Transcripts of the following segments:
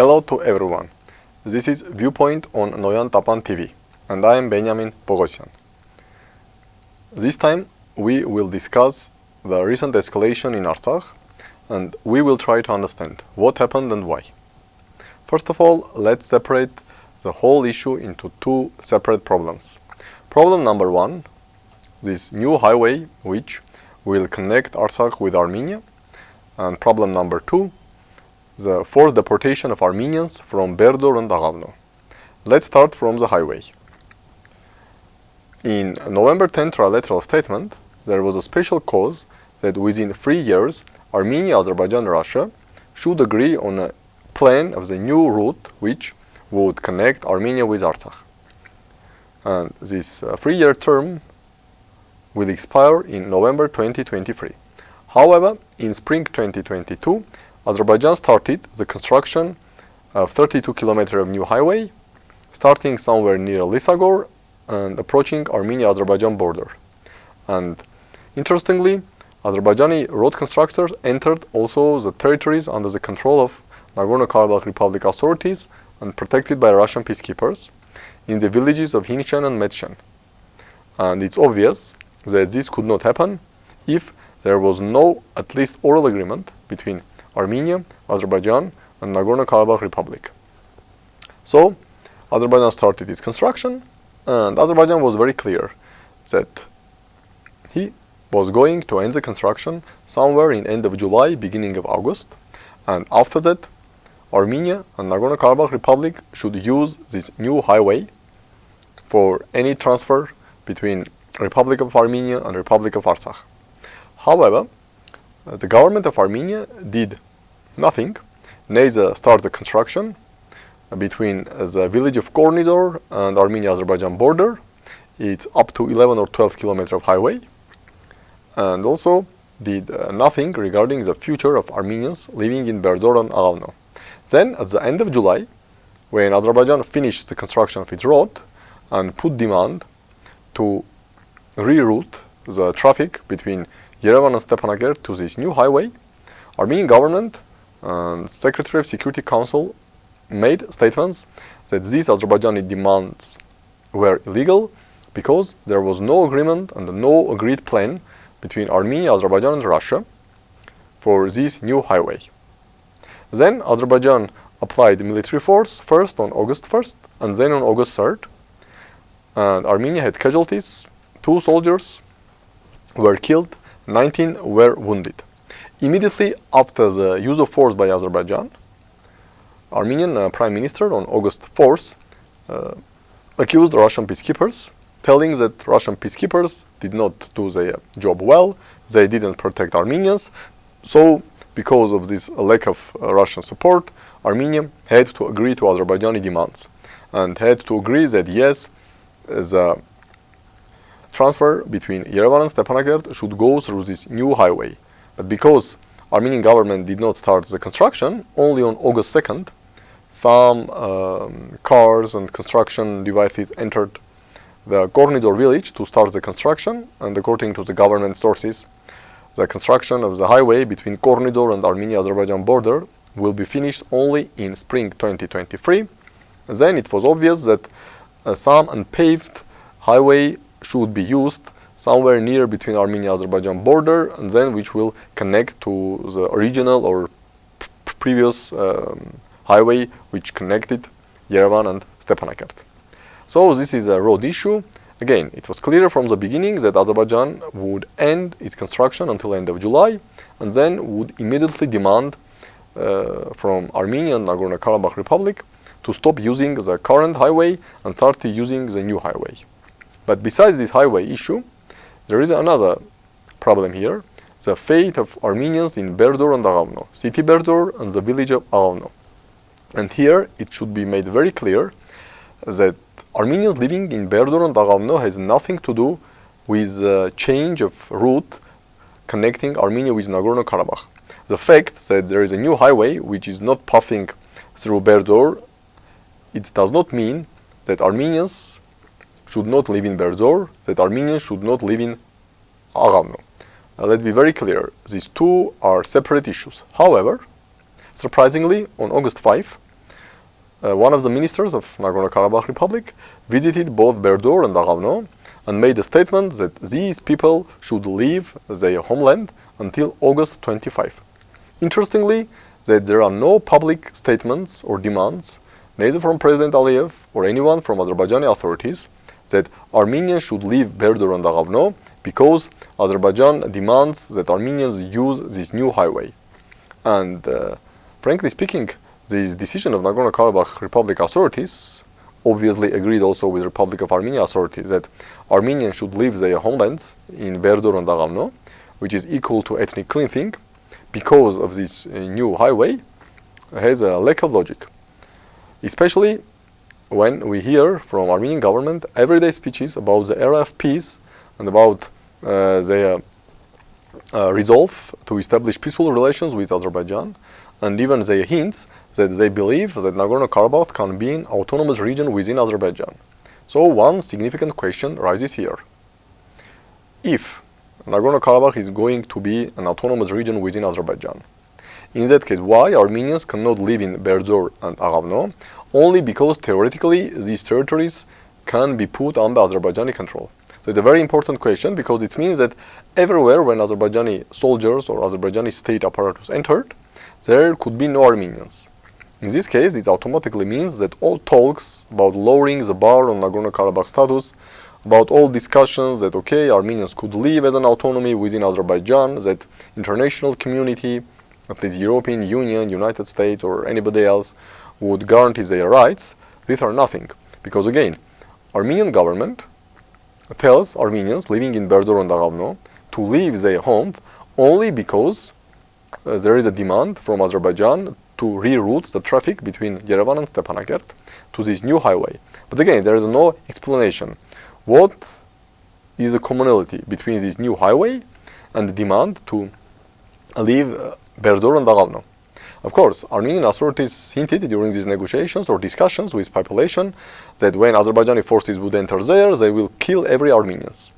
Hello to everyone. This is Viewpoint on Noyan Tapan TV, and I am Benjamin Pogosyan. This time we will discuss the recent escalation in Artsakh, and we will try to understand what happened and why. First of all, let's separate the whole issue into two separate problems. Problem number one, this new highway which will connect Artsakh with Armenia, and problem number two, the forced deportation of Armenians from Berdzor and Aghavno. Let's start from the highway. In November 10 trilateral statement, there was a special cause that within 3 years, Armenia, Azerbaijan, and Russia should agree on a plan of the new route which would connect Armenia with Artsakh. And this 3-year term will expire in November 2023. However, in spring 2022, Azerbaijan started the construction of 32 kilometers of new highway, starting somewhere near Lisagor and approaching Armenia-Azerbaijan border. And interestingly, Azerbaijani road constructors entered also the territories under the control of Nagorno-Karabakh Republic authorities and protected by Russian peacekeepers in the villages of Hinishan and Metshen. And it's obvious that this could not happen if there was no at least oral agreement between Armenia, Azerbaijan, and Nagorno-Karabakh Republic. So, Azerbaijan started its construction, and Azerbaijan was very clear that he was going to end the construction somewhere in end of July, beginning of August, and after that, Armenia and Nagorno-Karabakh Republic should use this new highway for any transfer between Republic of Armenia and Republic of Artsakh. However, the government of Armenia did nothing, neither start the construction between the village of Kornidor and Armenia-Azerbaijan border. It's up to 11 or 12 kilometers of highway, and also did nothing regarding the future of Armenians living in Berdzor and Aghavno. Then, at the end of July, when Azerbaijan finished the construction of its road and put demand to reroute the traffic between Yerevan and Stepanakert to this new highway, Armenian government and Secretary of Security Council made statements that these Azerbaijani demands were illegal because there was no agreement and no agreed plan between Armenia, Azerbaijan, and Russia for this new highway. Then Azerbaijan applied military force first on August 1st and then on August 3rd, and Armenia had casualties. 2 soldiers were killed, 19 were wounded. Immediately after the use of force by Azerbaijan, Armenian Prime Minister on August 4th accused Russian peacekeepers, telling that Russian peacekeepers did not do their job well, they didn't protect Armenians, so because of this lack of Russian support, Armenia had to agree to Azerbaijani demands and had to agree that yes, the transfer between Yerevan and Stepanakert should go through this new highway. But because Armenian government did not start the construction, only on August 2nd, some cars and construction devices entered the Kornidor village to start the construction, and according to the government sources, the construction of the highway between Kornidor and Armenia-Azerbaijan border will be finished only in spring 2023. Then it was obvious that some unpaved highway should be used somewhere near between Armenia-Azerbaijan border, and then which will connect to the original or previous highway which connected Yerevan and Stepanakert. So this is a road issue. Again, it was clear from the beginning that Azerbaijan would end its construction until end of July, and then would immediately demand from Armenia and Nagorno-Karabakh Republic to stop using the current highway and start using the new highway. But besides this highway issue, there is another problem here, the fate of Armenians in Berdzor and Aghavno, city Berdzor and the village of Aghavno. And here it should be made very clear that Armenians living in Berdzor and Aghavno has nothing to do with the change of route connecting Armenia with Nagorno-Karabakh. The fact that there is a new highway which is not passing through Berdzor, it does not mean that Armenians should not live in Berdzor, that Armenians should not live in Aghavno. Let's be very clear, these two are separate issues. However, surprisingly, on August 5, one of the ministers of Nagorno-Karabakh Republic visited both Berdzor and Aghavno and made a statement that these people should leave their homeland until August 25. Interestingly, that there are no public statements or demands, neither from President Aliyev or anyone from Azerbaijani authorities, that Armenians should leave Berdzor and Aghavno because Azerbaijan demands that Armenians use this new highway. And frankly speaking, this decision of Nagorno-Karabakh Republic authorities obviously agreed also with Republic of Armenia authorities that Armenians should leave their homelands in Berdzor and Aghavno, which is equal to ethnic cleansing, because of this new highway, has a lack of logic. Especially when we hear from Armenian government everyday speeches about the era of peace and about their resolve to establish peaceful relations with Azerbaijan, and even their hints that they believe that Nagorno-Karabakh can be an autonomous region within Azerbaijan. So one significant question rises here. If Nagorno-Karabakh is going to be an autonomous region within Azerbaijan, in that case, why Armenians cannot live in Berdzor and Aghavno? Only because theoretically these territories can be put under Azerbaijani control. So it's a very important question, because it means that everywhere when Azerbaijani soldiers or Azerbaijani state apparatus entered, there could be no Armenians. In this case, it automatically means that all talks about lowering the bar on Nagorno-Karabakh status, about all discussions that, okay, Armenians could live as an autonomy within Azerbaijan, that international community, at least European Union, United States, or anybody else would guarantee their rights, these are nothing. Because again, Armenian government tells Armenians living in Berdzor and Aghavno to leave their home only because there is a demand from Azerbaijan to reroute the traffic between Yerevan and Stepanakert to this new highway. But again, there is no explanation. What is the commonality between this new highway and the demand to leave Berdzor and Aghavno? Of course, Armenian authorities hinted during these negotiations or discussions with population that when Azerbaijani forces would enter there, they will kill every Armenians.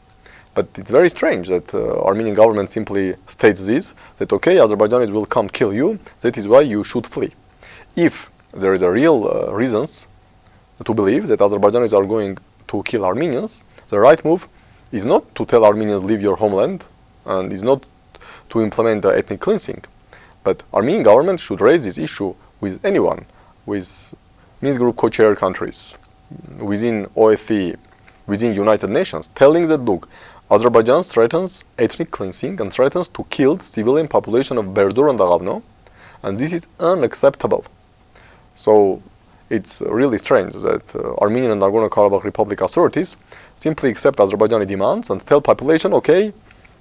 But it's very strange that Armenian government simply states this, that okay, Azerbaijanis will come kill you, that is why you should flee. If there is a real reasons to believe that Azerbaijanis are going to kill Armenians, the right move is not to tell Armenians leave your homeland, and is not to implement ethnic cleansing. But Armenian government should raise this issue with anyone, with Minsk Group co-chair countries, within OSCE, within United Nations, telling that, look, Azerbaijan threatens ethnic cleansing and threatens to kill civilian population of Berdzor and Aghavno, and this is unacceptable. So it's really strange that Armenian and Nagorno-Karabakh Republic authorities simply accept Azerbaijani demands and tell population, okay,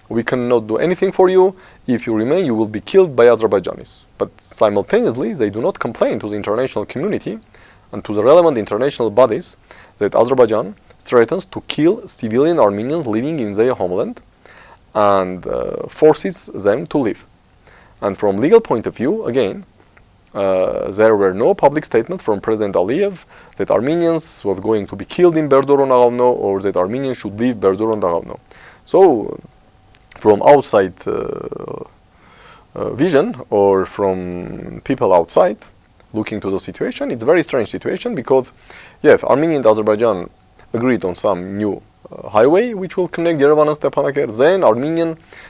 we cannot do anything for you. If you remain, you will be killed by Azerbaijanis. But simultaneously, they do not complain to the international community and to the relevant international bodies that Azerbaijan threatens to kill civilian Armenians living in their homeland and forces them to leave. And from legal point of view, again, there were no public statements from President Aliyev that Armenians were going to be killed in Berdzor and Aghavno, or that Armenians should leave Berdzor and Aghavno. So, from outside vision, or from people outside looking to the situation, it's a very strange situation, because yes, Armenia and Azerbaijan agreed on some new highway which will connect Yerevan and Stepanakert.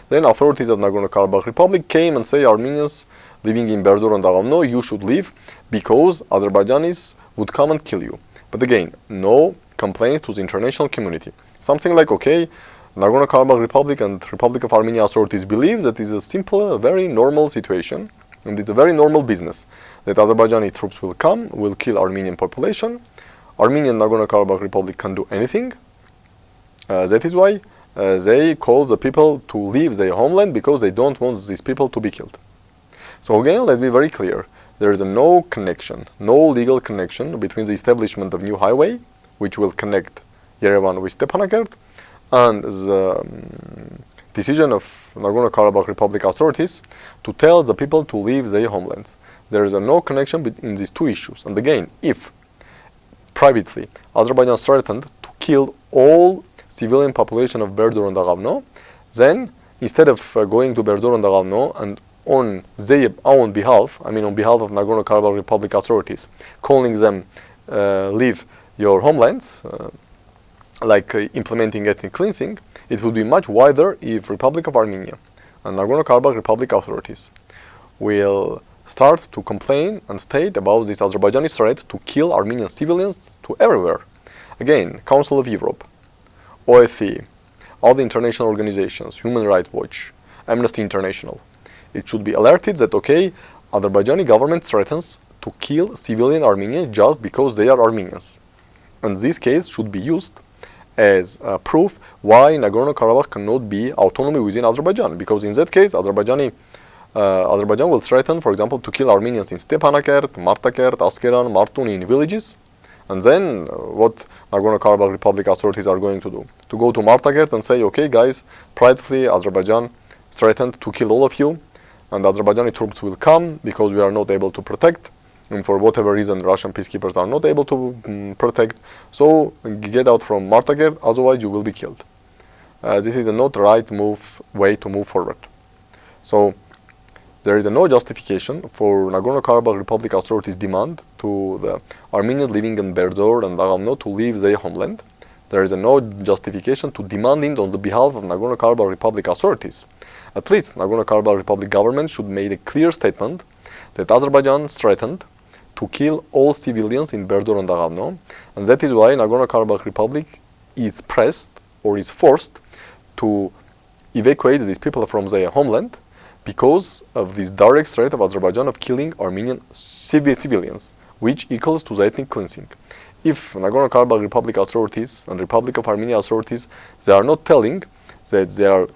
Then authorities of Nagorno-Karabakh Republic came and say, Armenians living in Berdzor and Aghavno, you should leave because Azerbaijanis would come and kill you. But again, no complaints to the international community. Something like, okay, Nagorno-Karabakh Republic and Republic of Armenia authorities believe that it's a simple, very normal situation, and it's a very normal business, that Azerbaijani troops will come, will kill Armenian population. Armenian Nagorno-Karabakh Republic can do anything. That is why they call the people to leave their homeland, because they don't want these people to be killed. So again, let's be very clear. There is no connection, no legal connection between the establishment of new highway, which will connect Yerevan with Stepanakert, and the decision of Nagorno-Karabakh Republic authorities to tell the people to leave their homelands. There is no connection between these two issues. And again, if privately Azerbaijan threatened to kill all civilian population of Berdzor and Aghavno, then instead of going to Berdzor and Aghavno and on their own behalf, I mean on behalf of Nagorno-Karabakh Republic authorities, calling them leave your homelands, implementing ethnic cleansing, it would be much wider if Republic of Armenia and Nagorno-Karabakh Republic authorities will start to complain and state about these Azerbaijani threats to kill Armenian civilians to everywhere. Again, Council of Europe, OSCE, all the international organizations, Human Rights Watch, Amnesty International. It should be alerted that, okay, Azerbaijani government threatens to kill civilian Armenians just because they are Armenians. And this case should be used as proof why Nagorno-Karabakh cannot be autonomy within Azerbaijan. Because in that case, Azerbaijan will threaten, for example, to kill Armenians in Stepanakert, Martakert, Askeran, Martun, in villages. And then what Nagorno-Karabakh Republic authorities are going to do? To go to Martakert and say, okay, guys, privately Azerbaijan threatened to kill all of you, and Azerbaijani troops will come because we are not able to protect, and for whatever reason Russian peacekeepers are not able to protect, so get out from Martakert, otherwise you will be killed. This is not the right way to move forward. So there is no justification for Nagorno-Karabakh Republic authorities' demand to the Armenians living in Berdzor and Aghavno to leave their homeland. There is no justification to demand it on the behalf of Nagorno-Karabakh Republic authorities. At least Nagorno-Karabakh Republic government should make a clear statement that Azerbaijan threatened to kill all civilians in Berdzor and Aghavno, and that is why Nagorno-Karabakh Republic is pressed or is forced to evacuate these people from their homeland because of this direct threat of Azerbaijan of killing Armenian civilians, which equals to the ethnic cleansing. If Nagorno-Karabakh Republic authorities and Republic of Armenia authorities, they are not telling that they are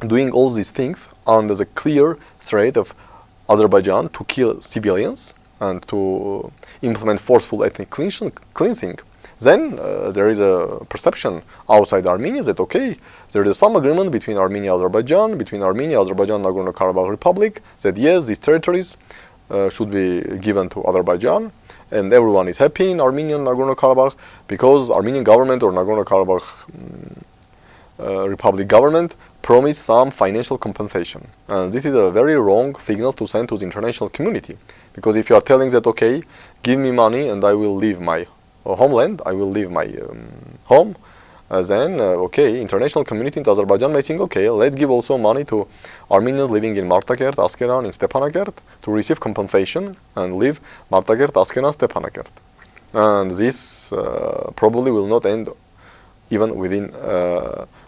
doing all these things under the clear threat of Azerbaijan to kill civilians and to implement forceful ethnic cleansing, then there is a perception outside Armenia that, okay, there is some agreement between Armenia and Azerbaijan, between Armenia, Azerbaijan, Nagorno-Karabakh Republic, that yes, these territories should be given to Azerbaijan, and everyone is happy in Armenian Nagorno-Karabakh because Armenian government or Nagorno-Karabakh Republic government promised some financial compensation. And this is a very wrong signal to send to the international community. Because if you are telling that, okay, give me money and I will leave my homeland, I will leave my home, then, okay, international community in Azerbaijan may think, okay, let's give also money to Armenians living in Martakert, Askeran, in Stepanakert to receive compensation and leave Martakert, Askeran, Stepanakert. And this probably will not end even within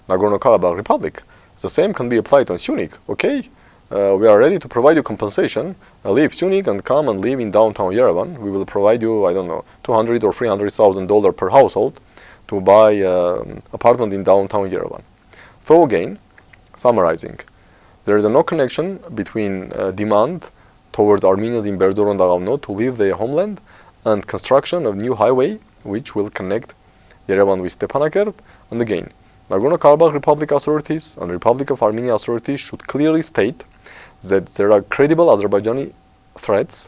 Nagorno-Karabakh Republic. The same can be applied on Syunik. Okay, we are ready to provide you compensation. Leave Syunik and come and live in downtown Yerevan. We will provide you, I don't know, $200,000 or $300,000 per household to buy apartment in downtown Yerevan. So again, summarizing, there is no connection between demand towards Armenians in Berdzor and Aghavno to leave their homeland and construction of new highway which will connect Yerevan with Stepanakert. And again, Nagorno-Karabakh Republic authorities and Republic of Armenia authorities should clearly state that there are credible Azerbaijani threats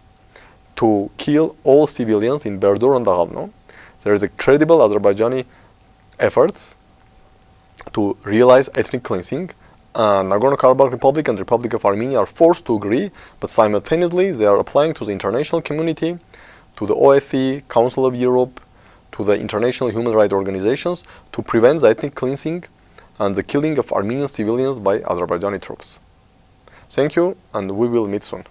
to kill all civilians in Berdzor and Aghavno. There is a credible Azerbaijani efforts to realize ethnic cleansing. Nagorno-Karabakh Republic and Republic of Armenia are forced to agree, but simultaneously they are applying to the international community, to the OSCE, Council of Europe, to the international human rights organizations to prevent the ethnic cleansing and the killing of Armenian civilians by Azerbaijani troops. Thank you, and we will meet soon.